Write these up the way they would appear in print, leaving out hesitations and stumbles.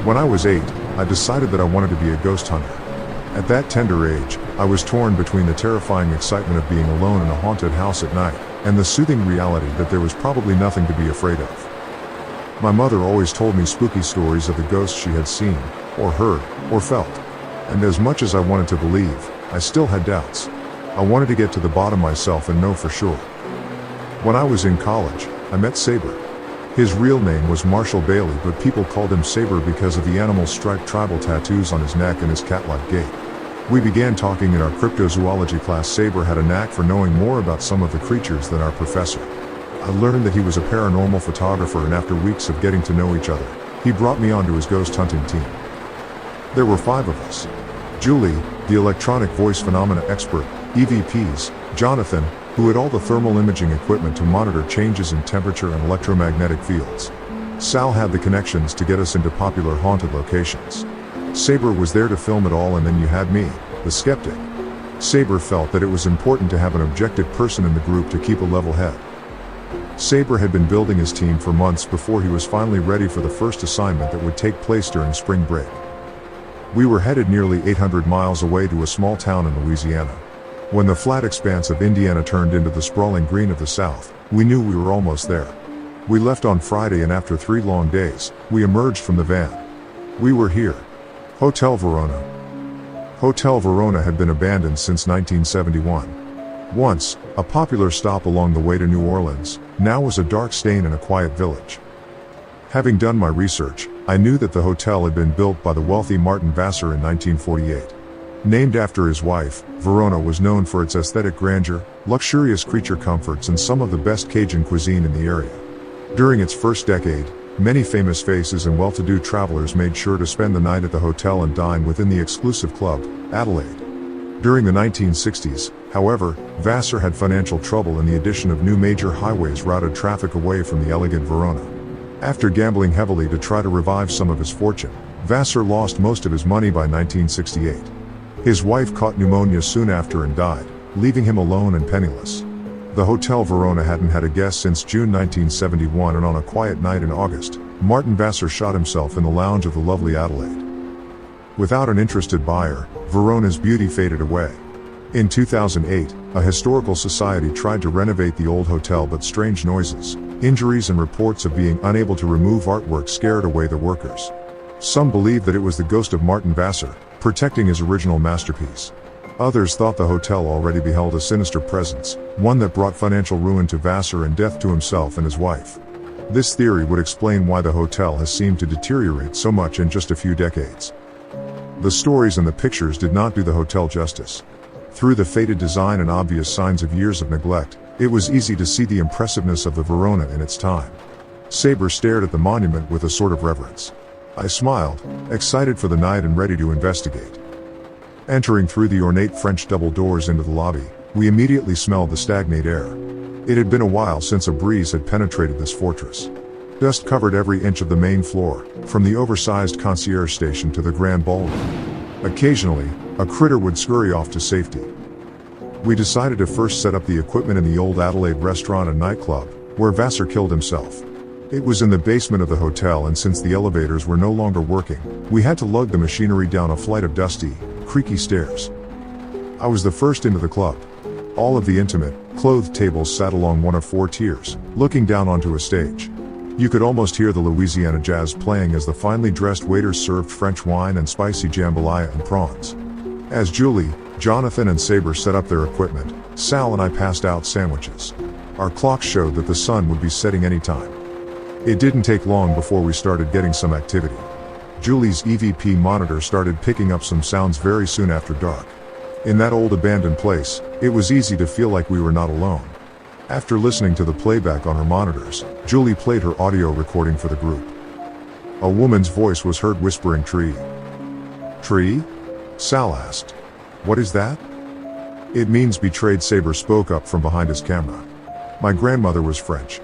When I was 8, I decided that I wanted to be a ghost hunter. At that tender age, I was torn between the terrifying excitement of being alone in a haunted house at night, and the soothing reality that there was probably nothing to be afraid of. My mother always told me spooky stories of the ghosts she had seen, or heard, or felt. And as much as I wanted to believe, I still had doubts. I wanted to get to the bottom myself and know for sure. When I was in college, I met Saber. His real name was Marshall Bailey, but people called him Saber because of the animal-striped tribal tattoos on his neck and his cat-like gait. We began talking in our cryptozoology class. Saber had a knack for knowing more about some of the creatures than our professor. I learned that he was a paranormal photographer, and after weeks of getting to know each other, he brought me onto his ghost hunting team. There were 5 of us. Julie, the electronic voice phenomena expert, EVPs, Jonathan, who had all the thermal imaging equipment to monitor changes in temperature and electromagnetic fields. Sal had the connections to get us into popular haunted locations. Saber was there to film it all, and then you had me, the skeptic. Saber felt that it was important to have an objective person in the group to keep a level head. Saber had been building his team for months before he was finally ready for the first assignment that would take place during spring break. We were headed nearly 800 miles away to a small town in Louisiana. When the flat expanse of Indiana turned into the sprawling green of the South, we knew we were almost there. We left on Friday, and after 3 long days, we emerged from the van. We were here. Hotel Verona. Hotel Verona had been abandoned since 1971. Once, a popular stop along the way to New Orleans, now was a dark stain in a quiet village. Having done my research, I knew that the hotel had been built by the wealthy Martin Vassar in 1948. Named after his wife, Verona was known for its aesthetic grandeur, luxurious creature comforts, and some of the best Cajun cuisine in the area. During its first decade, many famous faces and well-to-do travelers made sure to spend the night at the hotel and dine within the exclusive club, Adelaide. During the 1960s, however, Vassar had financial trouble, and the addition of new major highways routed traffic away from the elegant Verona. After gambling heavily to try to revive some of his fortune, Vassar lost most of his money by 1968. His wife caught pneumonia soon after and died, leaving him alone and penniless. The Hotel Verona hadn't had a guest since June 1971, and on a quiet night in August, Martin Vassar shot himself in the lounge of the lovely Adelaide. Without an interested buyer, Verona's beauty faded away. In 2008, a historical society tried to renovate the old hotel, but strange noises, injuries, and reports of being unable to remove artwork scared away the workers. Some believed that it was the ghost of Martin Vassar, protecting his original masterpiece. Others thought the hotel already beheld a sinister presence, one that brought financial ruin to Vassar and death to himself and his wife. This theory would explain why the hotel has seemed to deteriorate so much in just a few decades. The stories and the pictures did not do the hotel justice. Through the faded design and obvious signs of years of neglect, it was easy to see the impressiveness of the Verona in its time. Saber stared at the monument with a sort of reverence. I smiled, excited for the night and ready to investigate. Entering through the ornate French double doors into the lobby, we immediately smelled the stagnant air. It had been a while since a breeze had penetrated this fortress. Dust covered every inch of the main floor, from the oversized concierge station to the grand ballroom. Occasionally, a critter would scurry off to safety. We decided to first set up the equipment in the old Adelaide restaurant and nightclub, where Vassar killed himself. It was in the basement of the hotel, and since the elevators were no longer working, we had to lug the machinery down a flight of dusty, creaky stairs. I was the first into the club. All of the intimate, clothed tables sat along one of 4 tiers, looking down onto a stage. You could almost hear the Louisiana jazz playing as the finely dressed waiters served French wine and spicy jambalaya and prawns. As Julie, Jonathan, and Saber set up their equipment, Sal and I passed out sandwiches. Our clocks showed that the sun would be setting any time. It didn't take long before we started getting some activity. Julie's EVP monitor started picking up some sounds very soon after dark. In that old abandoned place, it was easy to feel like we were not alone. After listening to the playback on her monitors, Julie played her audio recording for the group. A woman's voice was heard whispering, "Tree." "Tree?" Sal asked. "What is that?" "It means betrayed," Saber spoke up from behind his camera. "My grandmother was French."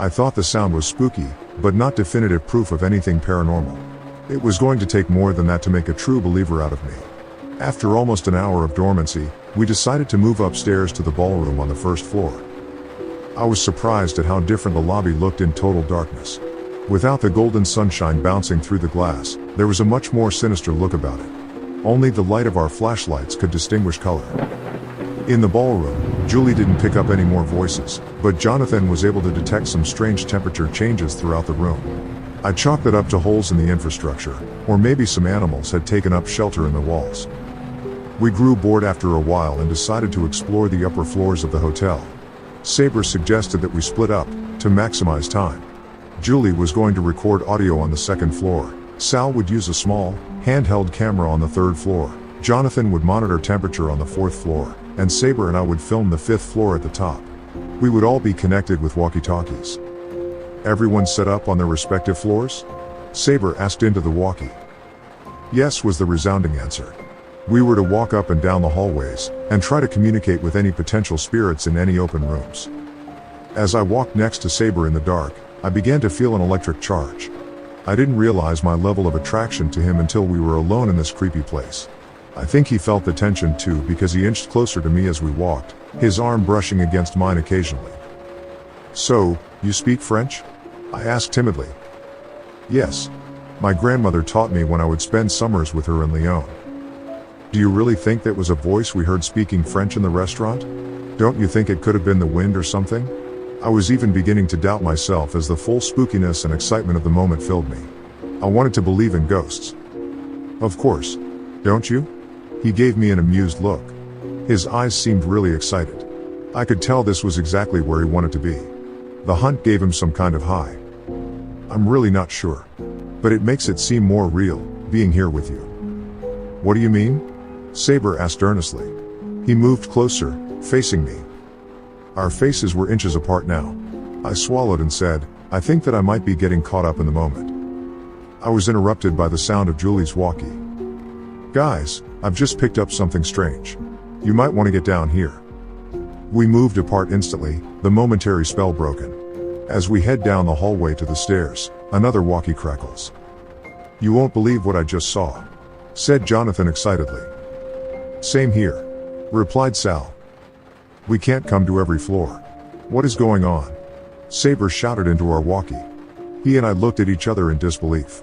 I thought the sound was spooky, but not definitive proof of anything paranormal. It was going to take more than that to make a true believer out of me. After almost an hour of dormancy, we decided to move upstairs to the ballroom on the first floor. I was surprised at how different the lobby looked in total darkness. Without the golden sunshine bouncing through the glass, there was a much more sinister look about it. Only the light of our flashlights could distinguish color. In the ballroom, Julie didn't pick up any more voices, but Jonathan was able to detect some strange temperature changes throughout the room. I chalked it up to holes in the infrastructure, or maybe some animals had taken up shelter in the walls. We grew bored after a while and decided to explore the upper floors of the hotel. Saber suggested that we split up, to maximize time. Julie was going to record audio on the second floor. Sal would use a small, handheld camera on the third floor. Jonathan would monitor temperature on the fourth floor, and Saber and I would film the fifth floor at the top. We would all be connected with walkie-talkies. Everyone set up on their respective floors? Saber asked into the walkie. Yes, was the resounding answer. We were to walk up and down the hallways, and try to communicate with any potential spirits in any open rooms. As I walked next to Saber in the dark, I began to feel an electric charge. I didn't realize my level of attraction to him until we were alone in this creepy place. I think he felt the tension too because he inched closer to me as we walked, his arm brushing against mine occasionally. So, you speak French? I asked timidly. Yes. My grandmother taught me when I would spend summers with her in Lyon. Do you really think that was a voice we heard speaking French in the restaurant? Don't you think it could have been the wind or something? I was even beginning to doubt myself as the full spookiness and excitement of the moment filled me. I wanted to believe in ghosts. Of course. Don't you? He gave me an amused look. His eyes seemed really excited. I could tell this was exactly where he wanted to be. The hunt gave him some kind of high. I'm really not sure. But it makes it seem more real, being here with you. What do you mean? Saber asked earnestly. He moved closer, facing me. Our faces were inches apart now. I swallowed and said, I think that I might be getting caught up in the moment. I was interrupted by the sound of Julie's walkie. Guys, I've just picked up something strange. You might want to get down here. We moved apart instantly, the momentary spell broken. As we head down the hallway to the stairs, another walkie crackles. You won't believe what I just saw, said Jonathan excitedly. Same here, replied Sal. We can't come to every floor. What is going on? Saber shouted into our walkie. He and I looked at each other in disbelief.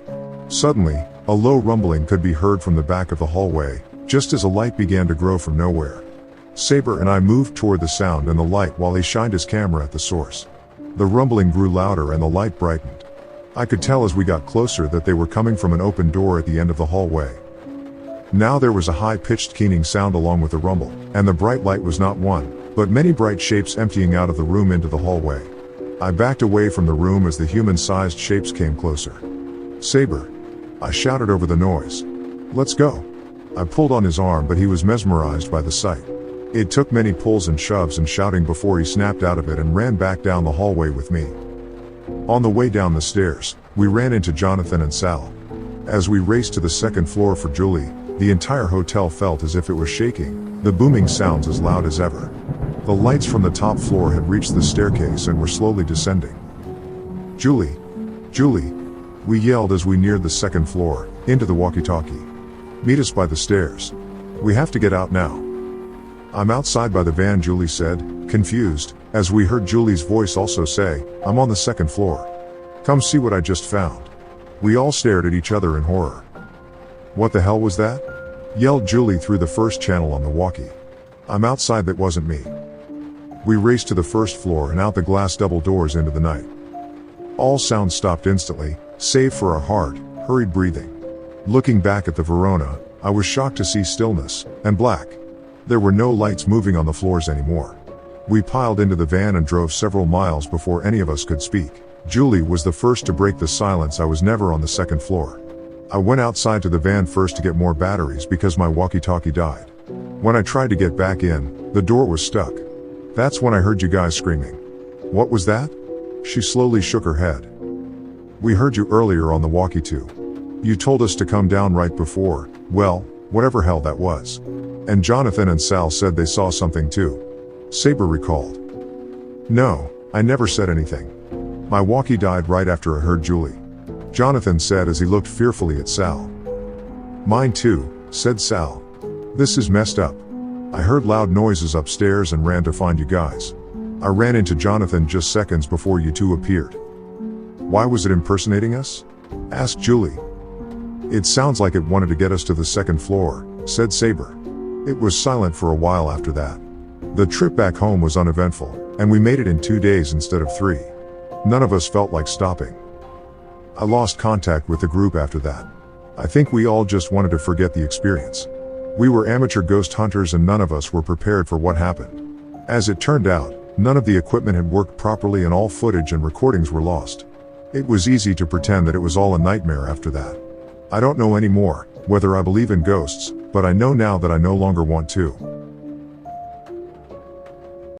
Suddenly, a low rumbling could be heard from the back of the hallway, just as a light began to grow from nowhere. Saber and I moved toward the sound and the light while he shined his camera at the source. The rumbling grew louder and the light brightened. I could tell as we got closer that they were coming from an open door at the end of the hallway. Now there was a high-pitched keening sound along with the rumble, and the bright light was not one, but many bright shapes emptying out of the room into the hallway. I backed away from the room as the human-sized shapes came closer. Saber, I shouted over the noise. Let's go. I pulled on his arm, but he was mesmerized by the sight. It took many pulls and shoves and shouting before he snapped out of it and ran back down the hallway with me. On the way down the stairs, we ran into Jonathan and Sal. As we raced to the second floor for Julie, the entire hotel felt as if it was shaking, the booming sounds as loud as ever. The lights from the top floor had reached the staircase and were slowly descending. Julie! Julie! We yelled as we neared the second floor, into the walkie-talkie. Meet us by the stairs. We have to get out now. I'm outside by the van, Julie said, confused, as we heard Julie's voice also say, I'm on the second floor. Come see what I just found. We all stared at each other in horror. What the hell was that? Yelled Julie through the first channel on the walkie. I'm outside, that wasn't me. We raced to the first floor and out the glass double doors into the night. All sounds stopped instantly, save for our hard, hurried breathing. Looking back at the Verona, I was shocked to see stillness, and black. There were no lights moving on the floors anymore. We piled into the van and drove several miles before any of us could speak. Julie was the first to break the silence. I was never on the second floor. I went outside to the van first to get more batteries because my walkie-talkie died. When I tried to get back in, the door was stuck. That's when I heard you guys screaming. What was that? She slowly shook her head. We heard you earlier on the walkie too. You told us to come down right before, well, whatever hell that was. And Jonathan and Sal said they saw something too. Saber recalled. No, I never said anything. My walkie died right after I heard Julie. Jonathan said as he looked fearfully at Sal. Mine too, said Sal. This is messed up. I heard loud noises upstairs and ran to find you guys. I ran into Jonathan just seconds before you two appeared. Why was it impersonating us? Asked Julie. It sounds like it wanted to get us to the second floor, said Saber. It was silent for a while after that. The trip back home was uneventful, and we made it in 2 days instead of 3. None of us felt like stopping. I lost contact with the group after that. I think we all just wanted to forget the experience. We were amateur ghost hunters and none of us were prepared for what happened. As it turned out, none of the equipment had worked properly and all footage and recordings were lost. It was easy to pretend that it was all a nightmare after that. I don't know anymore whether I believe in ghosts, but I know now that I no longer want to.